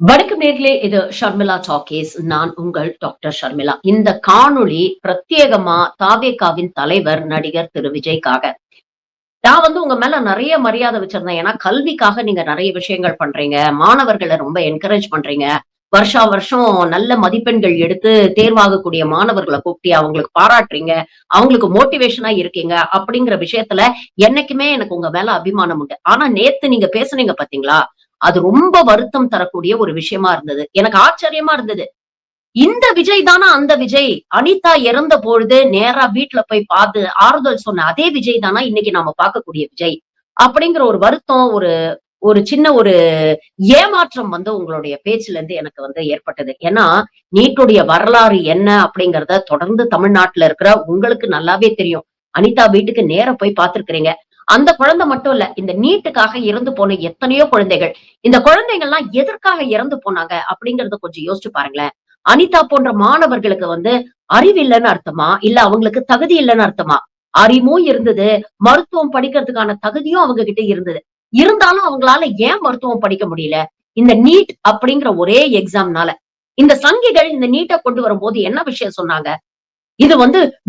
வணக்கம் நேர்களே, இது ஷர்மிளா டாக்கீஸ். நான் உங்கள் டாக்டர் ஷர்மிளா. இந்த காணொளி பிரத்யேகமா தாவேகாவின் தலைவர் நடிகர் திரு விஜய்க்காக. நான் உங்க மேல நெறைய மரியாதை வச்சிருந்தேன். ஏன்னா கல்விக்காக நீங்க நெறைய விஷயங்கள் பண்றீங்க. மாணவர்கள ரொம்ப என்கரேஜ் பண்றீங்க. வருஷா வருஷம் நல்ல மதிப்பெண்கள் எடுத்து தேர்வாகக்கூடிய மாணவர்கள கூப்பிட்டு அவங்களுக்கு பாராட்டுறீங்க. அவங்களுக்கு மோட்டிவேஷனா இருக்கீங்க. அப்படிங்கிற விஷயத்துல என்னைக்குமே எனக்கு உங்க மேல அபிமானம் உண்டு. ஆனா நேத்து நீங்க பேசுனீங்க பார்த்தீங்களா? அது ரொம்ப வருத்தம் தரக்கூடிய ஒரு விஷயமா இருந்தது. எனக்கு ஆச்சரியமா இருந்தது. இந்த விஜய் தானா அந்த விஜய்? அனிதா இறந்த பொழுது நேரா வீட்ல போய் பார்த்து ஆறுதல் சொன்ன அதே விஜய் தானா இன்னைக்கு நாம பார்க்கக்கூடிய விஜய்? அப்படிங்கிற ஒரு வருத்தம், ஒரு ஒரு சின்ன ஒரு ஏமாற்றம் உங்களுடைய பேச்சுல இருந்து எனக்கு ஏற்பட்டது. ஏன்னா, நீட்டுடைய வரலாறு என்ன அப்படிங்கிறத தொடர்ந்து தமிழ்நாட்டுல இருக்கிற உங்களுக்கு நல்லாவே தெரியும். அனிதா வீட்டுக்கு நேரா போய் பார்த்திருக்கிறீங்க. அந்த குழந்தை மட்டும் இல்ல. இந்த நீட்டுக்காக இறந்து போன எத்தனையோ குழந்தைகள். இந்த குழந்தைகள்லாம் எதற்காக இறந்து போனாங்க அப்படிங்கிறத கொஞ்சம் யோசிச்சு பாருங்களேன். அனிதா போன்ற மாணவர்களுக்கு அறிவு இல்லன்னு அர்த்தமா? இல்ல அவங்களுக்கு தகுதி இல்லன்னு அர்த்தமா? அறிவும் இருந்தது. மருத்துவம் படிக்கிறதுக்கான தகுதியும் அவங்க கிட்ட இருந்தது. இருந்தாலும் அவங்களால ஏன் மருத்துவம் படிக்க முடியல? இந்த நீட் அப்படிங்கிற ஒரே எக்ஸாம்னால. இந்த சங்கிகள் இந்த நீட்ட கொண்டு வரும்போது என்ன விஷயம் சொன்னாங்க? இது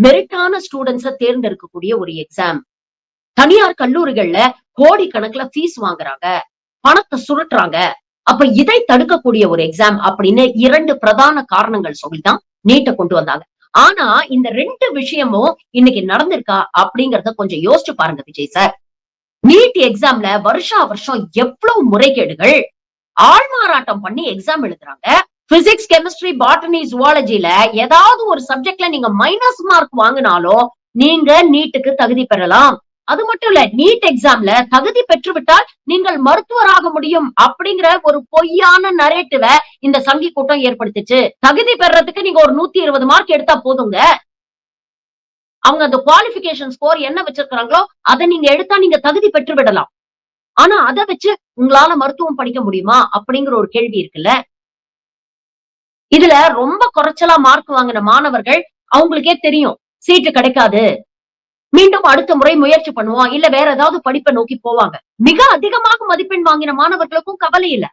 மெரிட்டான ஸ்டூடண்ட்ஸ தேர்ந்தெடுக்கக்கூடிய ஒரு எக்ஸாம். தனியார் கல்லூரிகள்ல கோடிக்கணக்குல ஃபீஸ் வாங்குறாங்க. பணத்த சுருட்டுறாங்க. அப்ப இதை தடுக்கக்கூடிய ஒரு எக்ஸாம் அப்படின்னு 2 பிரதான காரணங்கள் சொல்லிதான் நீட்ட கொண்டு வந்தாங்க. ஆனா இந்த 2 விஷயமும் இன்னைக்கு நடந்திருக்கா அப்படிங்கிறத கொஞ்சம் யோசிச்சு பாருங்க விஜய் சார். நீட் எக்ஸாம்ல வருஷா வருஷம் எவ்வளவு முறைகேடுகள்! ஆள்மாறாட்டம் பண்ணி எக்ஸாம் எழுதுறாங்க. பிசிக்ஸ், கெமிஸ்ட்ரி, பாட்டனி, ஜூவாலஜில ஏதாவது ஒரு சப்ஜெக்ட்ல நீங்க மைனஸ் மார்க் வாங்கினாலும் நீங்க நீட்டுக்கு தகுதி பெறலாம். அது மட்டும் இல்ல, நீட் எக்ஸாம்ல தகுதி பெற்றுவிட்டால் நீங்கள் மருத்துவராக முடியும் அப்படிங்கிற ஒரு பொய்யான நரேட்டிவ இந்த சங்கி கூட்டம் ஏற்படுத்துச்சு. தகுதி பெறறதுக்கு நீங்க ஒரு 120 மார்க் எடுத்தா போதுங்க. அவங்க அந்த குவாலிஃபிகேஷன் ஸ்கோர் என்ன வச்சிருக்காங்களோ அத நீங்க எடுத்தா நீங்க தகுதி பெற்று விடலாம். ஆனா அத வச்சு உங்களால மருத்துவம் படிக்க முடியுமா? அப்படிங்கிற ஒரு கேள்வி இருக்குல்ல. இதுல ரொம்ப குறைச்சலா மார்க் வாங்கின மாணவர்கள் அவங்களுக்கே தெரியும். சீட்டு கிடைக்காது. மீண்டும் அடுத்த முறை முயற்சி பண்ணுவோம். இல்ல வேற ஏதாவது படிப்ப நோக்கி போவாங்க. மிக அதிகமாக மதிப்பெண் வாங்கின மாணவர்களுக்கும் கவலை இல்ல.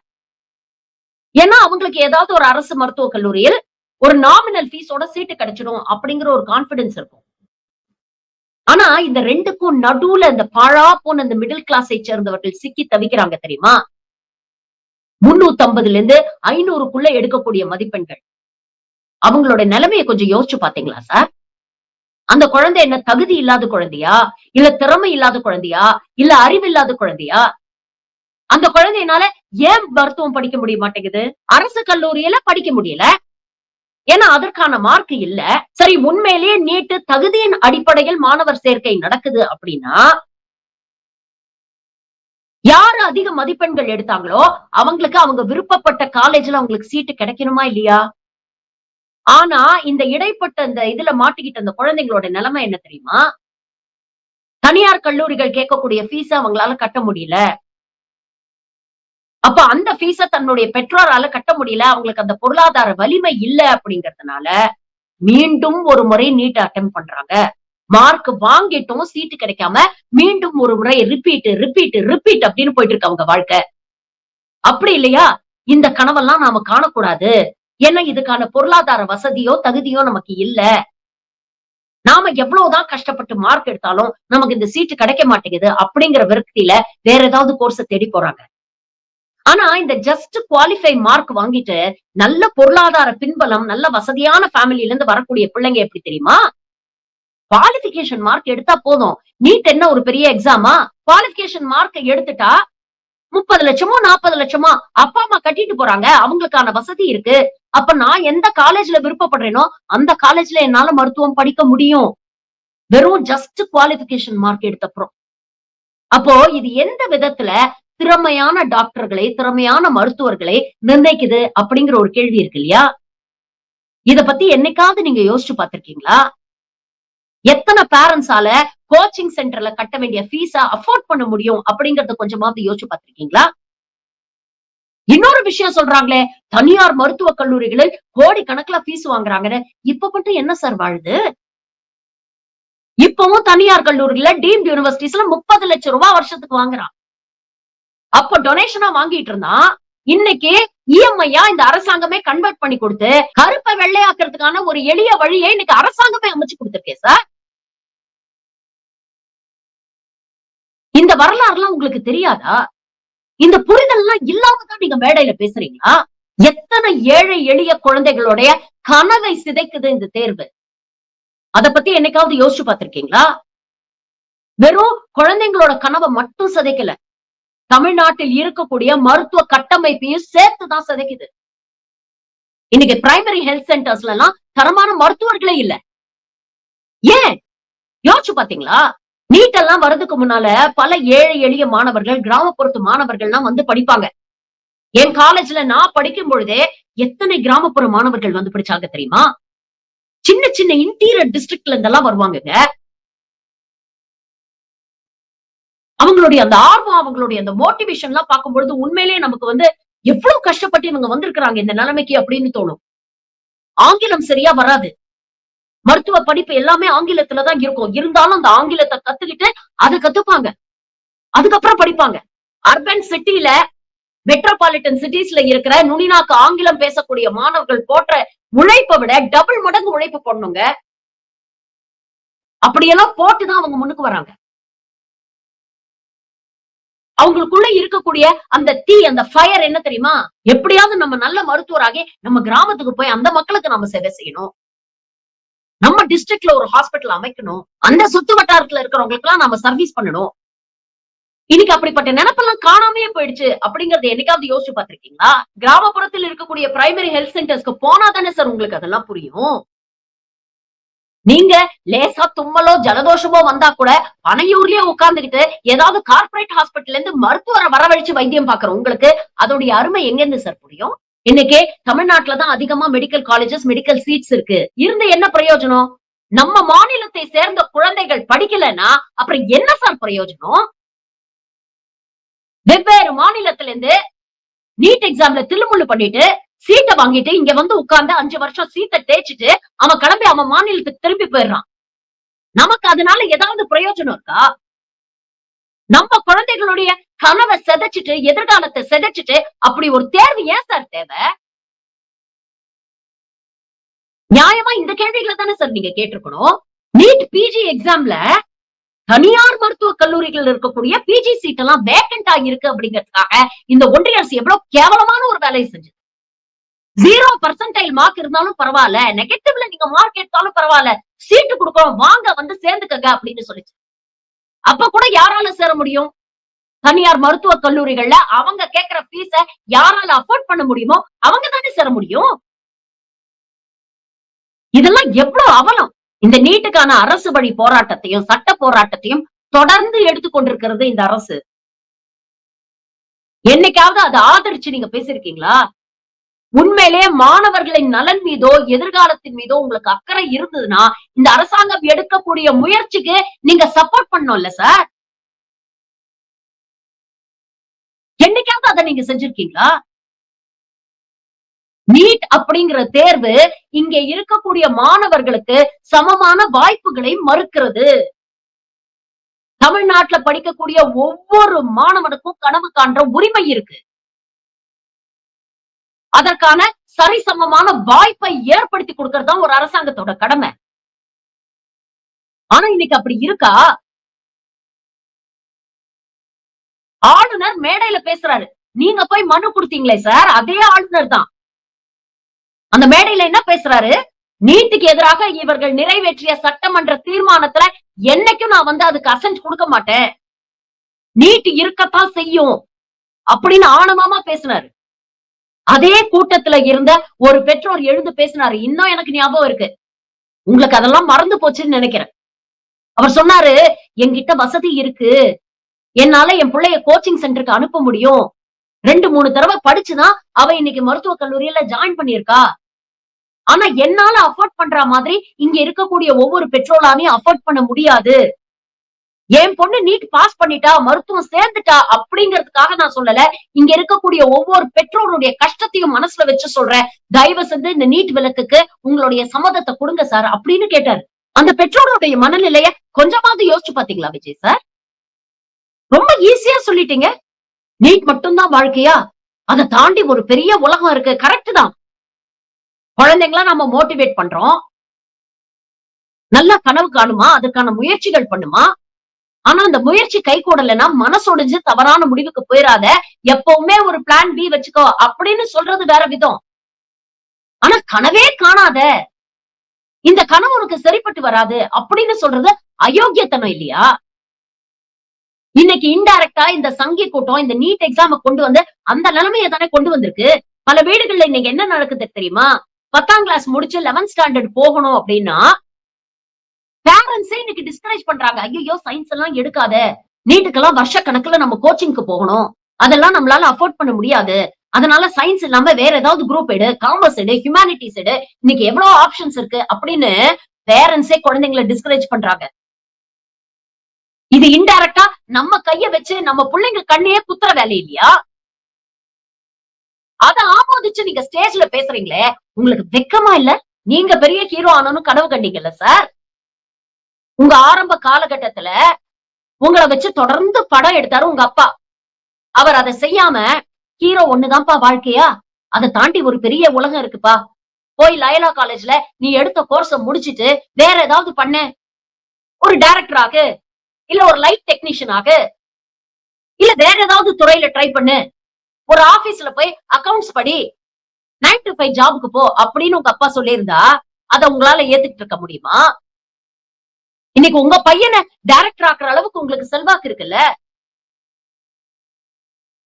ஏன்னா அவங்களுக்கு ஏதாவது ஒரு அரசு மருத்துவக் கல்லூரியில் ஒரு நாமினல் ஃபீஸோட சீட்டு கிடைச்சிடும் அப்படிங்கிற ஒரு கான்ஃபிடன்ஸ் இருக்கும். ஆனா இந்த 2க்கும் நடுவுல இந்த பாழா போன இந்த மிடில் கிளாஸை சேர்ந்தவர்கள் சிக்கி தவிக்கிறாங்க தெரியுமா? 350ல இருந்து 500க்குள்ள எடுக்கக்கூடிய மதிப்பெண்கள். அவங்களோட நிலைமைய கொஞ்சம் யோசிச்சு பார்த்தீங்களா சார்? அந்த குழந்தை என்ன தகுதி இல்லாத குழந்தையா? இல்ல திறமை இல்லாத குழந்தையா? இல்ல அறிவில்லாத குழந்தையா? அந்த குழந்தையினால ஏன் மருத்துவம் படிக்க முடிய மாட்டேங்குது? அரசு கல்லூரியில படிக்க முடியல. ஏன்னா அதற்கான மார்க் இல்ல. சரி, உண்மையிலேயே நீட் தகுதியின் அடிப்படையில் மாணவர் சேர்க்கை நடக்குது அப்படின்னா, யாரு அதிக மதிப்பெண்கள் எடுத்தாங்களோ, அவங்களுக்கு அவங்க விருப்பப்பட்ட காலேஜ்ல அவங்களுக்கு சீட்டு கிடைக்கணுமா இல்லையா? ஆனா இந்த இடைப்பட்ட இந்த இதுல மாட்டிக்கிட்ட அந்த குழந்தைங்களோட நிலைமை என்ன தெரியுமா? தனியார் கல்லூரிகள் கேட்கக்கூடிய ஃபீஸ அவங்களால கட்ட முடியல. அப்ப அந்த ஃபீஸ தன்னுடைய பெற்றோரால கட்ட முடியல. அவங்களுக்கு அந்த பொருளாதார வலிமை இல்ல அப்படிங்கிறதுனால, மீண்டும் ஒரு முறை நீட் அட்டெம்ப்ட் பண்றாங்க. மார்க் வாங்கிட்டும் சீட்டு கிடைக்காம, மீண்டும் ஒரு முறை ரிப்பீட், ரிப்பீட், ரிப்பீட் அப்படின்னு போயிட்டு இருக்கு அவங்க வாழ்க்கை. அப்படி இல்லையா? இந்த கனவெல்லாம் நாம காணக்கூடாது. ஏன்னா இதுக்கான பொருளாதார வசதியோ, தகுதியோ நமக்கு இல்ல. நாம எவ்வளவுதான் கஷ்டப்பட்டு மார்க் எடுத்தாலும், நமக்கு இந்த சீட்டு கிடைக்க மாட்டேங்குது அப்படிங்கிற விரக்தியில வேற ஏதாவது கோர்ஸ தேடி போறாங்க. ஆனா இந்த ஜஸ்ட் குவாலிஃபை மார்க் வாங்கிட்டு, நல்ல பொருளாதார பின்பலம், நல்ல வசதியான ஃபேமிலில இருந்து வரக்கூடிய பிள்ளைங்க எப்படி தெரியுமா? குவாலிஃபிகேஷன் மார்க் எடுத்தா போதும். நீட் என்ன ஒரு பெரிய எக்ஸாமா? குவாலிஃபிகேஷன் மார்க் எடுத்துட்டா 30 லட்சமோ, 40 லட்சமோ அப்பா, அம்மா கட்டிட்டு போறாங்க. அவங்களுக்கான வசதி இருக்கு. அப்ப நான் எந்த காலேஜ்ல விருப்பப்படுறேனோ, அந்த காலேஜ்ல என்னால மருத்துவம் படிக்க முடியும். வெறும் ஜஸ்ட் குவாலிஃபிகேஷன் மார்க் எடுத்தப்புறம். அப்போ இது எந்த விதத்துல திறமையான டாக்டர்களை, திறமையான மருத்துவர்களை நிர்ணயிக்குது அப்படிங்கிற ஒரு கேள்வி இருக்கு இல்லையா? இத பத்தி என்னைக்காவது நீங்க யோசிச்சு பார்த்திருக்கீங்களா? எத்தன பேரண்ட்ஸால கோச்சிங் சென்டர்ல கட்ட வேண்டிய ஃபீஸ அஃபோர்ட் பண்ண முடியும் அப்படிங்கறத கொஞ்சமாவது யோசிச்சு பார்த்திருக்கீங்களா? இன்னொரு விஷயம் சொல்றாங்களே, தனியார் மருத்துவக் கல்லூரிகளில் கோடிக்கணக்குல ஃபீஸ் வாங்குறாங்கன்னு. இப்ப மட்டும் என்ன சார் வாழுது? இப்பவும் தனியார் கல்லூரில டீம்ட் யூனிவர்சிட்டீஸ்ல ரூ. 30 லட்சம் வருஷத்துக்கு வாங்குறான். அப்ப டொனேஷனா வாங்கிட்டு இருந்தான். இன்னைக்கு இஎம்ஐயா இந்த அரசாங்கமே கன்வெர்ட் பண்ணி கொடுத்து கருப்பை வெள்ளையாக்குறதுக்கான ஒரு எளிய வழியை இன்னைக்கு அரசாங்கமே அமைச்சு கொடுத்திருக்கேன் சார். இந்த வரலாறுலாம் உங்களுக்கு தெரியாதா? இந்த புரிதல் எல்லாம் இல்லாம தான் நீங்க மேடையில பேசுறீங்களா? எத்தனை ஏழை எளிய குழந்தைகளுடைய கனவை சிதைக்குது இந்த தேர்வு. அத பத்தி என்னைக்காவது யோசிச்சு பார்த்திருக்கீங்களா? வெறும் குழந்தைங்களோட கனவை மட்டும் சிதைக்கல. தமிழ்நாட்டில் இருக்கக்கூடிய மருத்துவ கட்டமைப்பையும் சேர்த்துதான் சிதைக்குது. இன்னைக்கு பிரைமரி ஹெல்த் சென்டர்ஸ்ல எல்லாம் தரமான மருத்துவர்களே இல்ல. ஏன் யோசிச்சு பாத்தீங்களா? நீட் எல்லாம் வர்றதுக்கு முன்னால பல ஏழை எளிய மாணவர்கள், கிராமப்புறத்து மாணவர்கள்லாம் வந்து படிப்பாங்க. என் காலேஜ்ல நான் படிக்கும் பொழுதே எத்தனை கிராமப்புற மாணவர்கள் வந்து படிச்சாங்க தெரியுமா? சின்ன சின்ன இன்டீரியர் டிஸ்ட்ரிக்ட்ல இருந்தெல்லாம் வருவாங்கங்க. அவங்களுடைய அந்த ஆர்வம், அவங்களுடைய அந்த மோட்டிவேஷன் எல்லாம் பார்க்கும்பொழுது உண்மையிலேயே நமக்கு வந்து எவ்வளவு கஷ்டப்பட்டு இவங்க வந்திருக்கிறாங்க இந்த நிலைமைக்கு அப்படின்னு தோணும். ஆங்கிலம் சரியா வராது. மருத்துவ படிப்பு எல்லாமே ஆங்கிலத்துலதான் இருக்கும். இருந்தாலும் அந்த ஆங்கிலத்தை கத்துக்கிட்டு அதை கத்துப்பாங்க. அதுக்கப்புறம் படிப்பாங்க. அர்பன் சிட்டில மெட்ரோபாலிட்டன் சிட்டிஸ்ல இருக்கிற நுனிநாக்கு ஆங்கிலம் பேசக்கூடிய மாணவர்கள் போன்ற உழைப்பை விட டபுள் மடங்கு உழைப்பு போடணுங்க. அப்படியெல்லாம் போட்டுதான் அவங்க முன்னுக்கு வராங்க. அவங்களுக்குள்ள இருக்கக்கூடிய அந்த தீ, அந்த ஃபயர் என்ன தெரியுமா? எப்படியாவது நம்ம நல்ல மருத்துவராகி நம்ம கிராமத்துக்கு போய் அந்த மக்களுக்கு நம்ம சேவை செய்யணும். நம்ம டிஸ்ட்ரிக்ட்ல ஒரு ஹாஸ்பிட்டல் அமைக்கணும். அந்த சுத்து வட்டாரத்துல இருக்கிறவங்களுக்கு எல்லாம் நம்ம சர்வீஸ் பண்ணணும். இன்னைக்கு அப்படிப்பட்ட நினைப்பெல்லாம் காணாமையே போயிடுச்சு அப்படிங்கறத என்னைக்காவது யோசிச்சு பார்த்திருக்கீங்களா? கிராமப்புறத்தில் இருக்கக்கூடிய பிரைமரி ஹெல்த் சென்டர்ஸ்க்கு போனா தானே சார் உங்களுக்கு அதெல்லாம் புரியும். நீங்க லேசா தும்மலோ ஜலதோஷமோ வந்தா கூட பனையூர்லயே உட்கார்ந்துகிட்டு ஏதாவது கார்பரேட் ஹாஸ்பிட்டல்ல இருந்து மருத்துவரை வரவழைச்சு வைத்தியம் பாக்குற உங்களுக்கு அதோடைய அருமை எங்க இருந்து சார் புரியும்? இன்னைக்கு தமிழ்நாட்டுல தான் அதிகமா மெடிக்கல் காலேஜஸ், மெடிக்கல் சீட்ஸ் இருக்கு. இருந்து என்ன பிரயோஜனம்? நம்ம மாநிலத்தை சேர்ந்த குழந்தைகள் படிக்கலன்னா அப்புறம் என்ன சார் பிரயோஜனம்? வெவ்வேறு மாநிலத்தில இருந்து நீட் எக்ஸாம்ல தில்லுமுள்ளு பண்ணிட்டு சீட்டை வாங்கிட்டு இங்க வந்து உட்கார்ந்து 5 வருஷம் சீட்டை தேய்ச்சிட்டு அவன் கிளம்பி அவன் மாநிலத்துக்கு திரும்பி போயிடுறான். நமக்கு அதனால ஏதாவது பிரயோஜனம் இருக்கா? நம்ம குழந்தைகளுடைய கனவை சிதைச்சிட்டு, எதிர்காலத்தை சிதைச்சிட்டு அப்படி ஒரு தேர்வு ஏன் சார் தேவை? நியாயமா இந்த கேள்விகளை தானே சார் நீங்க கேட்டிருக்கணும். நீட் பிஜி எக்ஸாம்ல தனியார் மருத்துவ கல்லூரிகள் இருக்கக்கூடிய பிஜி சீட் எல்லாம் வேக்கண்ட் ஆகிருக்கு அப்படிங்கிறதுக்காக இந்த ஒன்றிய அரசு எவ்வளவு கேவலமான ஒரு வேலையை செஞ்சது. 0% மார்க் இருந்தாலும் பரவாயில்ல, நெகட்டிவ்ல நீங்க மார்க் எடுத்தாலும் பரவாயில்ல, சீட்டு கொடுக்கிறோம் வாங்க வந்து சேர்ந்துக்கங்க அப்படின்னு சொல்லிச்சு. அப்ப கூட யாரால சேர முடியும்? தனியார் மருத்துவ கல்லூரிகள்ல அவங்க கேட்கிற ஃபீஸ யாரால அஃபோர்ட் பண்ண முடியுமோ அவங்க தானே சேர முடியும். இதெல்லாம் எவ்வளவு அவலம். இந்த நீட்டுக்கான அரசு வழி போராட்டத்தையும் சட்ட போராட்டத்தையும் தொடர்ந்து எடுத்துக்கொண்டிருக்கிறது இந்த அரசு. என்னைக்காவது அதை ஆதரிச்சு நீங்க பேசிருக்கீங்களா? உண்மையிலேயே மாணவர்களின் நலன் மீதோ எதிர்காலத்தின் மீதோ உங்களுக்கு அக்கறை இருந்ததுன்னா இந்த அரசாங்கம் எடுக்கக்கூடிய முயற்சிக்கு நீங்க சப்போர்ட் பண்ணணும்ல சார். என்னைக்காவது அதை நீங்க செஞ்சிருக்கீங்களா? நீட் அப்படிங்கிற தேர்வு இங்க இருக்கக்கூடிய மாணவர்களுக்கு சமமான வாய்ப்புகளை மறுக்கிறது. தமிழ்நாட்டுல படிக்கக்கூடிய ஒவ்வொரு மாணவனுக்கும் கனவு காண்ற உரிமை இருக்கு. அதற்கான சரிசமமான வாய்ப்பை ஏற்படுத்தி கொடுக்கிறது தான் ஒரு அரசாங்கத்தோட கடமை. ஆனா இன்னைக்கு அப்படி இருக்கா? ஆளுநர் மேடையில பேசுறாரு. நீங்க போய் மனு கொடுத்தீங்களே சார், அதே ஆளுநர் தான் அந்த மேடையில என்ன பேசுறாரு? நீட்டுக்கு எதிராக இவர்கள் நிறைவேற்றிய சட்டமன்ற தீர்மானத்துல என்னைக்கும் நான் வந்து அதுக்கு அசென்ட் கொடுக்க மாட்டேன், நீட் இருக்கத்தான் செய்யும் அப்படின்னு ஆணவமா பேசினாரு. அதே கூட்டத்துல இருந்த ஒரு பெற்றோர் எழுந்து பேசினாரு. இன்னும் எனக்கு ஞாபகம் இருக்கு. உங்களுக்கு அதெல்லாம் மறந்து போச்சுன்னு நினைக்கிறேன். அவர் சொன்னாரு, என்கிட்ட வசதி இருக்கு, என்னால என் பிள்ளைய கோச்சிங் சென்டருக்கு அனுப்ப முடியும், 2-3 தடவை படிச்சுதான் அவ இன்னைக்கு மருத்துவக் கல்லூரியில ஜாயின் பண்ணிருக்கா. ஆனா என்னால அஃபோர்ட் பண்ற மாதிரி இங்க இருக்கக்கூடிய ஒவ்வொரு பெற்றோராலையும் அஃபோர்ட் பண்ண முடியாது. என் பொண்ணு நீட் பாஸ் பண்ணிட்டா, மருத்துவம் சேர்ந்துட்டா அப்படிங்கிறதுக்காக நான் சொல்லல. இங்க இருக்கக்கூடிய ஒவ்வொரு பெற்றோருடைய கஷ்டத்தையும் மனசுல வச்சு சொல்றேன். தயவு செஞ்சு இந்த நீட் விலக்குக்கு உங்களுடைய சம்மதத்தை கொடுங்க சார் அப்படின்னு கேட்டாரு. அந்த பெற்றோருடைய மனநிலைய கொஞ்சமாவது யோசிச்சு பாத்தீங்களா விஜய் சார்? ரொம்ப ஈஸியா சொல்லிட்டீங்க. நீட் மட்டும்தான் வாழ்க்கையா? அத தாண்டி ஒரு பெரிய உலகம் இருக்கு. கரெக்ட் தான். குழந்தைங்கள நம்ம மோட்டிவேட் பண்றோம். நல்லா கனவு காணுமா, அதுக்கான முயற்சிகள் பண்ணுமா. ஆனா அந்த முயற்சி கைகூடலைன்னா மனசொடிஞ்சு தவறான முடிவுக்கு போயிராத. எப்பவுமே ஒரு பிளான் பி வச்சுக்கோ அப்படின்னு சொல்றது வேற விதம். ஆனா கனவே காணாத, இந்த கனவு உனக்கு சரிப்பட்டு வராது அப்படின்னு சொல்றது அயோக்கியத்தனம் இல்லையா? இன்னைக்கு இன்டைரக்டா இந்த சங்கி கூட்டம் இந்த நீட் எக்ஸாம கொண்டு வந்து அந்த நிலைமைய தானே கொண்டு வந்திருக்கு. பல வீடுகள்ல இன்னைக்கு என்ன நடக்குது தெரியுமா? 10ஆம் கிளாஸ் முடிச்சு 11த் ஸ்டாண்டர்ட் போகணும் அப்படின்னா, பேரண்ட்ஸே இன்னைக்கு டிஸ்கரேஜ் பண்றாங்க. ஐயய்யோ! சயன்ஸ் எல்லாம் எடுக்காத. நீட்டுக்கெல்லாம் வருஷ கணக்குல நம்ம கோச்சிங்க்கு போகணும். அதெல்லாம் நம்மளால அஃபோர்ட் பண்ண முடியாது. அதனால சயன்ஸ் இல்லாம வேற ஏதாவது குரூப் எடு, காமர்ஸ் எடு, ஹியூமானிட்டீஸ் எடு. இன்னைக்கு எவ்வளவு ஆப்ஷன்ஸ் இருக்கு அப்படின்னு பேரண்ட்ஸே குழந்தைங்கள டிஸ்கரேஜ் பண்றாங்க. இது இன்டைரக்டா நம்ம கைய வச்சு நம்ம புள்ளைங்க கண்ணையே குத்துற வேலை இல்லையா? அத ஆமோதிச்சு நீங்க ஸ்டேஜ்ல பேசுறீங்களே, உங்களுக்கு வெட்கமா இல்ல? நீங்க பெரிய ஹீரோ ஆனோம்னு கனவு கண்டீங்கல்ல சார். உங்க ஆரம்ப காலகட்டத்துல உங்கள வச்சு தொடர்ந்து படம் எடுத்தாரு உங்க அப்பா. அவர் அத செய்யாம, ஹீரோ ஒண்ணுதான்ப்பா வாழ்க்கையா? அத தாண்டி ஒரு பெரிய உலகம் இருக்குப்பா. போய் லயோலா காலேஜ்ல நீ எடுத்த கோர்ஸ முடிச்சுட்டு வேற ஏதாவது பண்ணு. ஒரு டைரக்டர் ஆகு, இல்ல ஒரு லைட் டெக்னீஷியன் ஆகு, இல்ல வேற ஏதாவது துறையில ட்ரை பண்ணு. ஒரு ஆபீஸ்ல போய் அக்கவுண்ட்ஸ் படி. 9 to 5 ஜாப்க்கு போ அப்படின்னு உங்க அப்பா சொல்லியிருந்தா, அத உங்களால ஏத்துக்கிட்டு இருக்க முடியுமா? இன்னைக்கு உங்க பையன டைரக்டர் ஆக்குற அளவுக்கு உங்களுக்கு செல்வாக்கு இருக்குல்ல.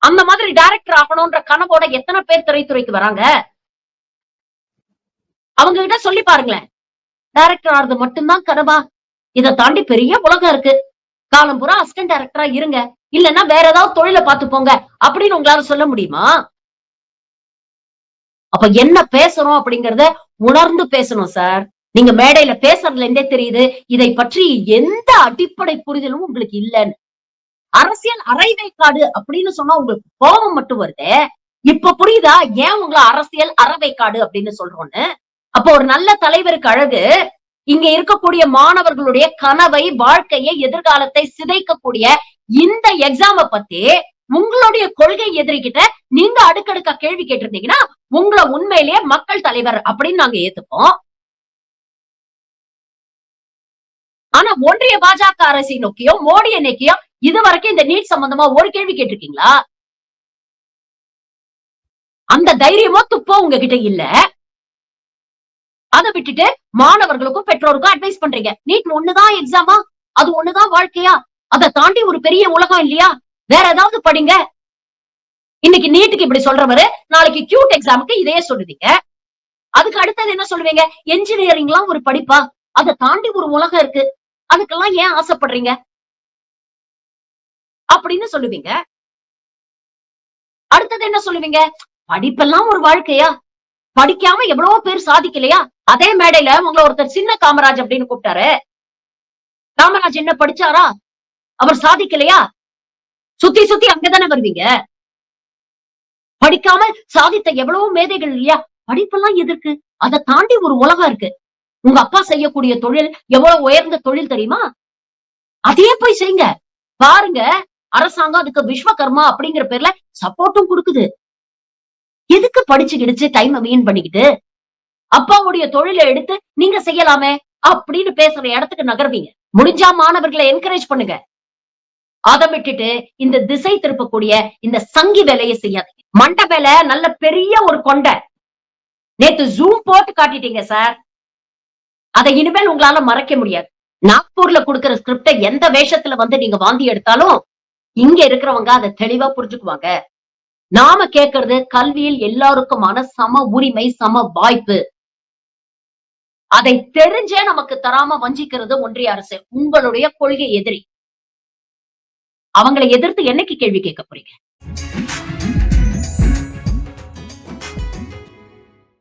அந்த மாதிரி டைரக்டர் ஆகணும்ன்ற கனவோட எத்தன பேர் திரைத்துறைக்கு வராங்க? அவங்க கிட்ட சொல்லி பாருங்களேன். டைரக்டர் ஆறது மட்டும் தான் கனவா? இத தாண்டி பெரிய உலகம் இருக்கு. காலம் பூரா அசிஸ்டன்ட் டைரக்டரா இருங்க. இல்லன்னா வேற ஏதாவது தொழில பாத்து போங்க. அப்படின்னு உங்களால சொல்ல முடியுமா? அப்ப என்ன பேசுறோம் அப்படிங்கறத உணர்ந்து பேசணும் சார். நீங்க மேடையில பேசுறதுல இருந்தே தெரியுது. இதை பற்றி எந்த அடிப்படை புரிதலும் உங்களுக்கு இல்லன்னு. அரசியல் அரைவேக்காடு அப்படின்னு சொன்னா உங்களுக்கு கோபம் மட்டும் வருதே. இப்ப புரியுதா ஏன் உங்கள அரசியல் அரைவேக்காடு அப்படின்னு சொல்றோம்னு? அப்போ ஒரு நல்ல தலைவருக்கு அழகு, இங்க இருக்கக்கூடிய மாணவர்களுடைய கனவை, வாழ்க்கையை, எதிர்காலத்தை சிதைக்கக்கூடிய இந்த எக்ஸாம பத்தி உங்களுடைய கொள்கை எதிரிகிட்ட நீங்க அடுக்கடுக்கா கேள்வி கேட்டிருந்தீங்கன்னா, உங்கள உண்மையிலேயே மக்கள் தலைவர் அப்படின்னு நாங்க ஏத்துப்போம். ஆனா ஒன்றிய பாஜக அரசை நோக்கியோ, மோடியை நோக்கியோ இதுவரைக்கும் இந்த நீட் சம்பந்தமா ஒரு கேள்வி கேட்டிருக்கீங்களா? அந்த தைரியமோ துப்போ உங்ககிட்ட இல்ல. அத விட்டுட்டு மாணவர்களுக்கும், பெற்றோருக்கும் அட்வைஸ் பண்றீங்க. நீட் ஒண்ணுதான் எக்ஸாமா? அது ஒண்ணுதான் வாழ்க்கையா? அத தாண்டி ஒரு பெரிய உலகம் இல்லையா? வேற ஏதாவது படிங்க. இன்னைக்கு நீட்டுக்கு இப்படி சொல்றவரு, நாளைக்கு கியூட் எக்ஸாம்க்கு இதையே சொல்லுவீங்க. அதுக்கு அடுத்தது என்ன சொல்லுவீங்க? என்ஜினியரிங்லாம் ஒரு படிப்பா? அத தாண்டி ஒரு உலகம் இருக்கு. அதுக்கெல்லாம் ஏன் ஆசைப்படுறீங்க? அப்படின்னு சொல்லுவீங்க. அடுத்தது என்ன சொல்லுவீங்க? படிப்பெல்லாம் ஒரு வாழ்க்கையா? படிக்காம எவ்வளவோ பேர் சாதிக்கலையா? அதே மேடையில உங்கள ஒருத்தர் சின்ன காமராஜ் அப்படின்னு கூப்பிட்டாரு. காமராஜ் என்ன படிச்சாரா? அவர் சாதிக்கலையா? சுத்தி சுத்தி அங்கதானே வருவீங்க. படிக்காம சாதித்த எவ்வளவோ மேதைகள் இல்லையா? படிப்பெல்லாம் எதற்கு? அத தாண்டி ஒரு உலகம் இருக்கு. உங்க அப்பா செய்யக்கூடிய தொழில் எவ்வளவு உயர்ந்த தொழில் தெரியுமா? அதையே போய் செய்யுங்க. பாருங்க, அரசாங்கம் அதுக்கு விஸ்வகர்மா அப்படிங்கிற பேர்ல சப்போர்ட்டும் குடுக்குது. எதுக்கு படிச்சு கிடிச்சு டைம வீண் பண்ணிக்கிட்டு? அப்பாவுடைய தொழில எடுத்து நீங்க செய்யலாமே! அப்படின்னு பேசுற இடத்துக்கு நகர்வீங்க. முடிஞ்சா மாணவர்கள என்கரேஜ் பண்ணுங்க. அத விட்டுட்டு இந்த திசை திருப்பக்கூடிய இந்த சங்கி வேலைய செய்யாதீங்க. மண்ட மேல நல்ல பெரிய ஒரு கொண்ட. நேத்து ஜூம் போட்டு காட்டிட்டீங்க சார். அத இனிமேல் உங்களால மறைக்க முடியாது. நாக்பூர்ல குடுக்குற ஸ்கிரிப்ட எந்த வேஷத்துல வந்து நீங்க வாந்தி எடுத்தாலும், இங்க இருக்கிறவங்க அத தெளிவா புரிஞ்சுக்குவாங்க. நாம கேட்கறது கல்வியில் எல்லாருக்குமான சம உரிமை, சம வாய்ப்பு. அதை தெரிஞ்சே நமக்கு தராம வஞ்சிக்கிறது ஒன்றிய அரசு. உங்களுடைய கொள்கை எதிரி. அவங்கள எதிர்த்து என்னைக்கு கேள்வி கேட்க போறீங்க?